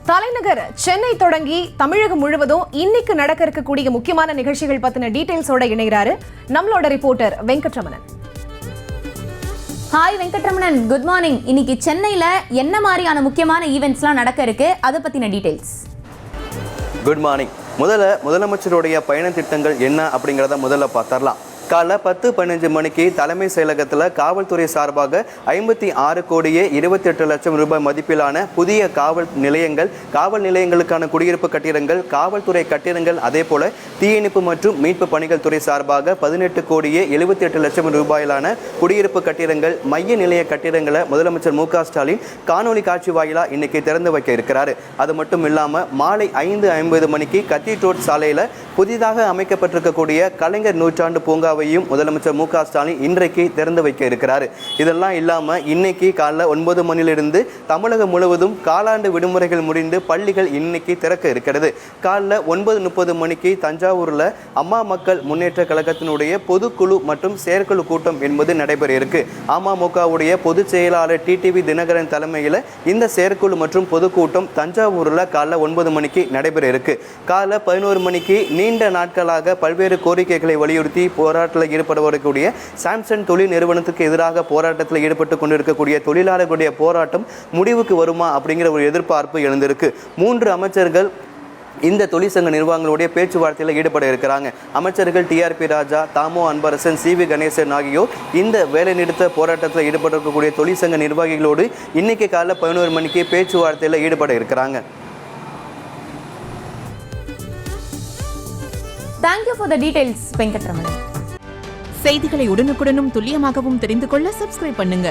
தலைநகர் சென்னை தொடங்கி தமிழகம் முழுவதும் இன்னைக்கு நடக்க இருக்கக்கூடிய முக்கியமான நிகழ்ச்சிகள் பத்தின டீடைல்ஸோட இணைகிறாரு நம்மளோட reporter Venkataramanan. Hi Venkataramanan, good morning. இன்னைக்கு சென்னையில என்ன மாதிரியான முக்கியமான ஈவெண்ட்ஸ்லாம் நடக்க இருக்கு, அதை பத்தின டீடைல்ஸ். Good morning. முதலமைச்சருடைய பயண திட்டங்கள் என்ன அப்படிங்கிறத முதல்ல பார்த்தரலாம். காலை 10-15 மணிக்கு தலைமை செயலகத்தில் காவல்துறை சார்பாக 56 கோடியே 28 லட்சம் ரூபாய் மதிப்பிலான புதிய காவல் நிலையங்களுக்கான குடியிருப்பு கட்டிடங்கள், காவல்துறை கட்டிடங்கள், அதே போல தீயணைப்பு மற்றும் மீட்பு பணிகள் துறை சார்பாக 18 கோடியே 78 லட்சம் ரூபாயிலான குடியிருப்பு கட்டிடங்கள், மைய நிலைய கட்டிடங்களை முதலமைச்சர் மு க ஸ்டாலின் காணொலி காட்சி வாயிலாக இன்னைக்கு திறந்து வைக்க இருக்கிறாரு. அது மட்டும் இல்லாமல் மாலை 5:50 மணிக்கு கத்தீட்ரல் ரோட் சாலையில் புதிதாக அமைக்கப்பட்டிருக்கக்கூடிய கலைஞர் நூற்றாண்டு பூங்கா முதலமைச்சர் மு க ஸ்டாலின் இன்றைக்கு திறந்து வைக்க இருக்கிறார். இதெல்லாம் இல்லாம இன்னைக்கு காலைல 9 மணிலிருந்து தமிழகம் முழுவதும் காலாண்டு விடுமுறைகள் முடிந்து பள்ளிகள் இன்னைக்கு திறக்க இருக்கிறது. காலைல 9:30 மணிக்கு தஞ்சாவூர்ல அம்மா மக்கள் முன்னேற்ற கழகத்தினுடைய பொதுக்குழு மற்றும் செயற்குழு கூட்டம் என்பது நடைபெற இருக்கு. அமமுகவுடைய பொதுச் செயலாளர் டிடிவி தினகரன் தலைமையில் இந்த செயற்குழு மற்றும் பொதுக்கூட்டம் தஞ்சாவூர்ல காலைல 9 மணிக்கு நடைபெற இருக்கு. காலைல 11 மணிக்கு நீண்ட நாட்களாக பல்வேறு கோரிக்கைகளை வலியுறுத்தி போராட்டத்தில் ஈடுபடக்கூடிய சாம்சங் தொழில் நிறுவனத்துக்கு எதிராக போராட்டத்தில் ஈடுபட்டு கொண்டிருக்கக்கூடிய தொழிலாளர்களுடைய போராட்டம் முடிவுக்கு வருமா அப்படிங்கிற ஒரு எதிர்பார்ப்பு எழுந்திருக்கு. 3 அமைச்சர்கள் இந்த தொழிற்சங்க நிர்வாகங்களுடைய பேச்சுவார்த்தையில் ஈடுபட இருக்கிறாங்க. அமைச்சர்கள் டிஆர்பி ராஜா, தாமோ அன்பரசன், சிவி கணேசன் ஆகியோர் இந்த வேலைநிறுத்த போராட்டத்தில் ஈடுபட்டிருக்கக்கூடிய தொழிற்சங்க நிர்வாகிகளோடு இன்னைக்கு காலைல 11 மணிக்கு பேச்சுவார்த்தையில் ஈடுபட இருக்கிறாங்க. Thank you for the details, Venkataramanan. செய்திகளை உடனுக்குடனும் துல்லியமாகவும் தெரிந்து கொள்ள சப்ஸ்கிரைப் பண்ணுங்க.